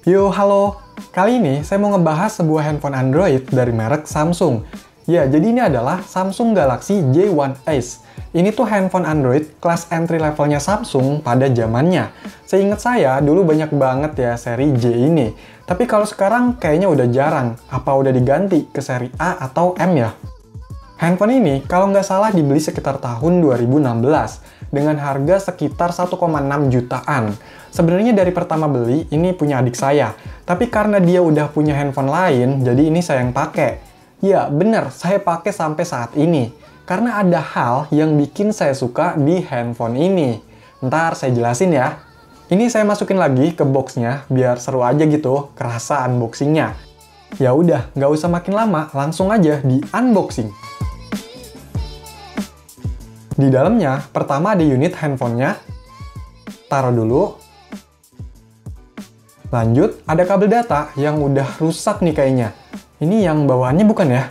Yo, halo. Kali ini saya mau ngebahas sebuah handphone Android dari merek Samsung. Ya, jadi ini adalah Samsung Galaxy J1 Ace. Ini tuh handphone Android kelas entry levelnya Samsung pada zamannya. Seingat saya, dulu banyak banget ya seri J ini. Tapi kalau sekarang kayaknya udah jarang. Apa udah diganti ke seri A atau M ya? Handphone ini kalau nggak salah dibeli sekitar tahun 2016 dengan harga sekitar 1,6 jutaan. Sebenarnya dari pertama beli, ini punya adik saya. Tapi karena dia udah punya handphone lain, jadi ini saya yang pakai. Ya, bener, saya pakai sampai saat ini. Karena ada hal yang bikin saya suka di handphone ini. Ntar saya jelasin ya. Ini saya masukin lagi ke boxnya, biar seru aja gitu, kerasa unboxingnya. Ya udah, nggak usah makin lama, langsung aja di unboxing. Di dalamnya, pertama ada unit handphonenya. Taruh dulu. Lanjut, ada kabel data yang udah rusak nih kayaknya. Ini yang bawaannya bukan ya?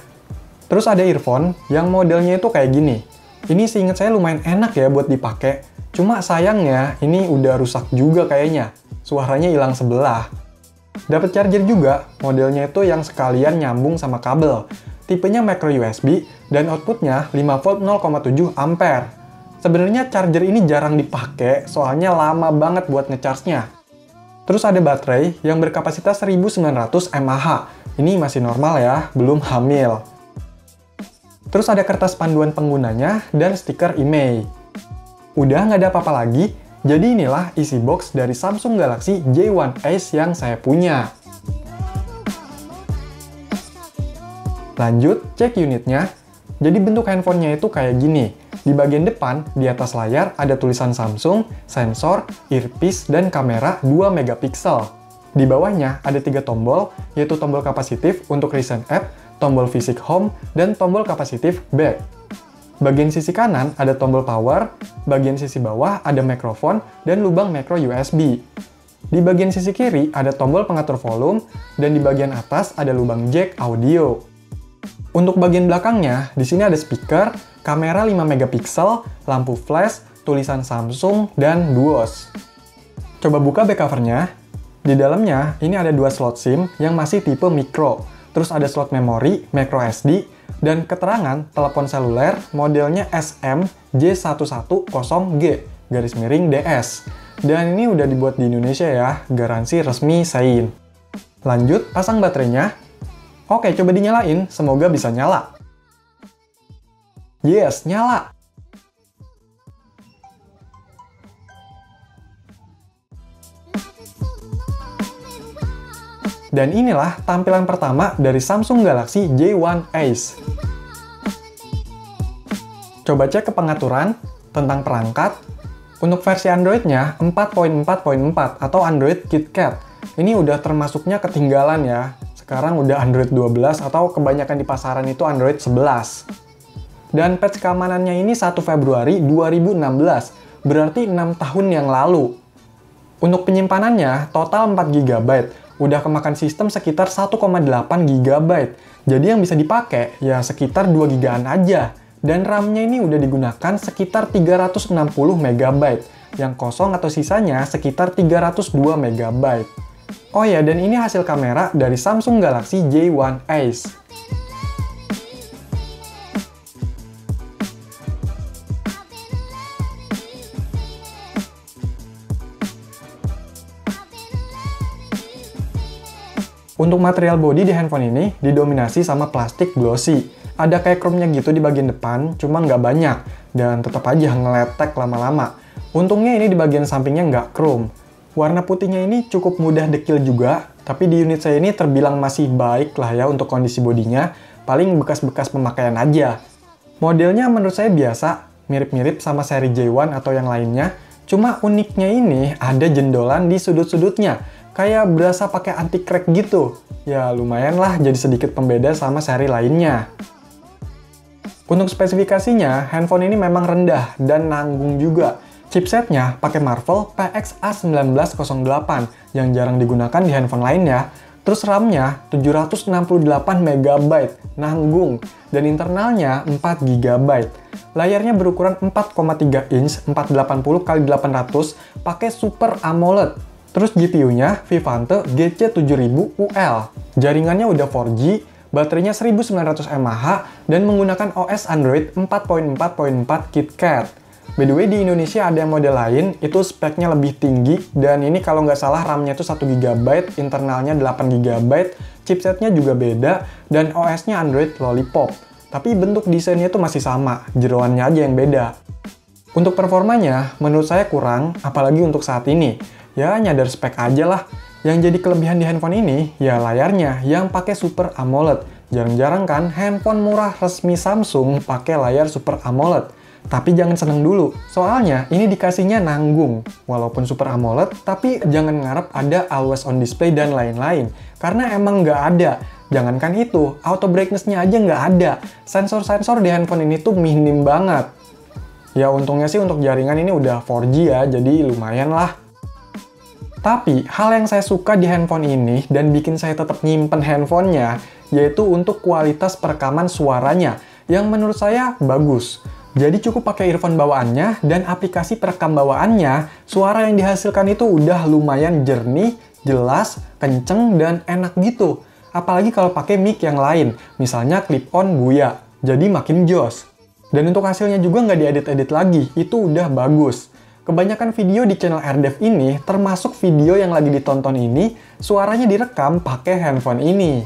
Terus ada earphone yang modelnya itu kayak gini. Ini seingat saya lumayan enak ya buat dipakai. Cuma sayangnya ini udah rusak juga kayaknya. Suaranya hilang sebelah. Dapat charger juga, modelnya itu yang sekalian nyambung sama kabel. Tipenya micro USB dan outputnya 5 volt 0,7 ampere. Sebenarnya charger ini jarang dipakai soalnya lama banget buat ngecharge-nya. Terus ada baterai yang berkapasitas 1900 mAh. Ini masih normal ya, belum hamil. Terus ada kertas panduan penggunanya dan stiker IMEI. Udah nggak ada apa-apa lagi, jadi inilah isi box dari Samsung Galaxy J1 Ace yang saya punya. Lanjut, cek unitnya. Jadi bentuk handphonenya itu kayak gini. Di bagian depan, di atas layar ada tulisan Samsung, sensor, earpiece, dan kamera 2 megapiksel. Di bawahnya ada 3 tombol, yaitu tombol kapasitif untuk recent app, tombol Physic Home, dan tombol kapasitif back. Bagian sisi kanan ada tombol power, bagian sisi bawah ada mikrofon, dan lubang micro USB. Di bagian sisi kiri ada tombol pengatur volume, dan di bagian atas ada lubang jack audio. Untuk bagian belakangnya, di sini ada speaker, kamera 5 megapiksel, lampu flash, tulisan Samsung, dan DuOS. Coba buka back covernya. Di dalamnya, ini ada 2 slot SIM yang masih tipe micro. Terus ada slot memori, micro SD, dan keterangan telepon seluler modelnya SM J110G_DS. Dan ini udah dibuat di Indonesia ya, garansi resmi Sein. Lanjut, pasang baterainya. Oke, coba dinyalain, semoga bisa nyala. Yes, nyala! Dan inilah tampilan pertama dari Samsung Galaxy J1 Ace. Coba cek ke pengaturan tentang perangkat. Untuk versi Android-nya 4.4.4 atau Android KitKat. Ini udah termasuknya ketinggalan ya. Sekarang udah Android 12 atau kebanyakan di pasaran itu Android 11. Dan patch keamanannya ini 1 Februari 2016, berarti 6 tahun yang lalu. Untuk penyimpanannya, total 4 GB, udah kemakan sistem sekitar 1,8 GB. Jadi yang bisa dipakai ya sekitar 2 GB-an aja. Dan RAM-nya ini udah digunakan sekitar 360 MB, yang kosong atau sisanya sekitar 302 MB. Oh ya, dan ini hasil kamera dari Samsung Galaxy J1 Ace. Untuk material bodi di handphone ini didominasi sama plastik glossy. Ada kayak chrome-nya gitu di bagian depan, cuma nggak banyak, dan tetap aja ngeletek lama-lama. Untungnya ini di bagian sampingnya nggak chrome. Warna putihnya ini cukup mudah dekil juga, tapi di unit saya ini terbilang masih baik lah ya untuk kondisi bodinya, paling bekas-bekas pemakaian aja. Modelnya menurut saya biasa, mirip-mirip sama seri J1 atau yang lainnya, cuma uniknya ini ada jendolan di sudut-sudutnya, kayak berasa pakai anti-crack gitu. Ya lumayan lah jadi sedikit pembeda sama seri lainnya. Untuk spesifikasinya, handphone ini memang rendah dan nanggung juga. Chipsetnya pakai Marvel PXA1908 yang jarang digunakan di handphone lainnya. Terus RAM-nya 768 MB, nanggung, dan internalnya 4 GB. Layarnya berukuran 4,3 inch 480x800 pakai Super AMOLED. Terus GPU-nya Vivante GC7000UL. Jaringannya udah 4G, baterainya 1900 mAh, dan menggunakan OS Android 4.4.4 KitKat. By the way, di Indonesia ada yang model lain, itu speknya lebih tinggi, dan ini kalau nggak salah RAM-nya itu 1GB, internalnya 8GB, chipsetnya juga beda, dan OS-nya Android Lollipop. Tapi bentuk desainnya itu masih sama, jeroannya aja yang beda. Untuk performanya, menurut saya kurang, apalagi untuk saat ini. Ya, nyadar spek aja lah. Yang jadi kelebihan di handphone ini, ya layarnya yang pakai Super AMOLED. Jarang-jarang kan handphone murah resmi Samsung pakai layar Super AMOLED. Tapi jangan seneng dulu, soalnya ini dikasihnya nanggung. Walaupun Super AMOLED, tapi jangan ngarep ada always on display dan lain-lain. Karena emang nggak ada. Jangankan itu, auto brightness-nya aja nggak ada. Sensor-sensor di handphone ini tuh minim banget. Ya untungnya sih untuk jaringan ini udah 4G ya, jadi lumayan lah. Tapi, hal yang saya suka di handphone ini dan bikin saya tetap nyimpen handphonenya, yaitu untuk kualitas perekaman suaranya, yang menurut saya bagus. Jadi cukup pakai earphone bawaannya, dan aplikasi perekam bawaannya, suara yang dihasilkan itu udah lumayan jernih, jelas, kenceng, dan enak gitu. Apalagi kalau pakai mic yang lain, misalnya clip-on Buya, jadi makin jos. Dan untuk hasilnya juga nggak diedit-edit lagi, itu udah bagus. Kebanyakan video di channel AirDev ini, termasuk video yang lagi ditonton ini, suaranya direkam pakai handphone ini.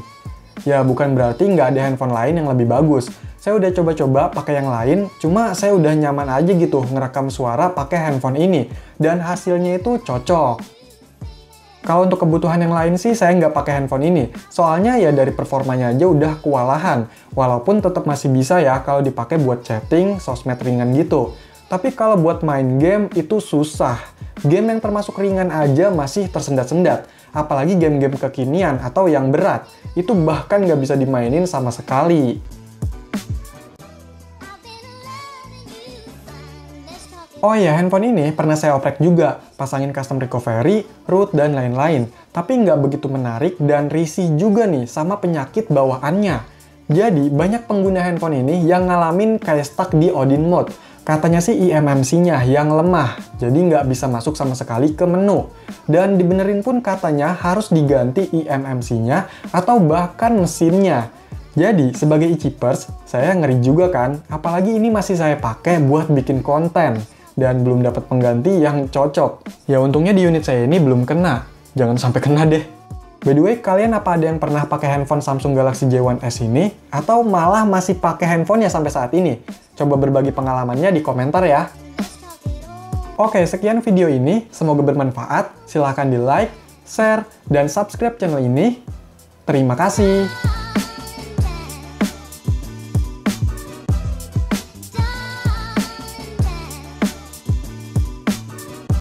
Ya, bukan berarti nggak ada handphone lain yang lebih bagus. Saya udah coba-coba pakai yang lain, cuma saya udah nyaman aja gitu ngerekam suara pakai handphone ini. Dan hasilnya itu cocok. Kalau untuk kebutuhan yang lain sih, saya nggak pakai handphone ini. Soalnya ya dari performanya aja udah kewalahan. Walaupun tetap masih bisa ya kalau dipakai buat chatting, sosmed ringan gitu. Tapi kalau buat main game itu susah. Game yang termasuk ringan aja masih tersendat-sendat. Apalagi game-game kekinian atau yang berat. Itu bahkan nggak bisa dimainin sama sekali. Oh iya, handphone ini pernah saya oprek juga. Pasangin custom recovery, root, dan lain-lain. Tapi nggak begitu menarik dan risih juga nih sama penyakit bawaannya. Jadi, banyak pengguna handphone ini yang ngalamin kayak stuck di Odin mode. Katanya sih eMMC-nya yang lemah, jadi nggak bisa masuk sama sekali ke menu. Dan dibenerin pun katanya harus diganti eMMC-nya atau bahkan mesinnya. Jadi, sebagai e-keepers, saya ngeri juga kan, apalagi ini masih saya pakai buat bikin konten. Dan belum dapat pengganti yang cocok. Ya untungnya di unit saya ini belum kena. Jangan sampai kena deh. By the way, kalian apa ada yang pernah pakai handphone Samsung Galaxy J1s ini? Atau malah masih pakai handphonenya sampai saat ini? Coba berbagi pengalamannya di komentar ya. Oke, sekian video ini. Semoga bermanfaat. Silahkan di like, share, dan subscribe channel ini. Terima kasih.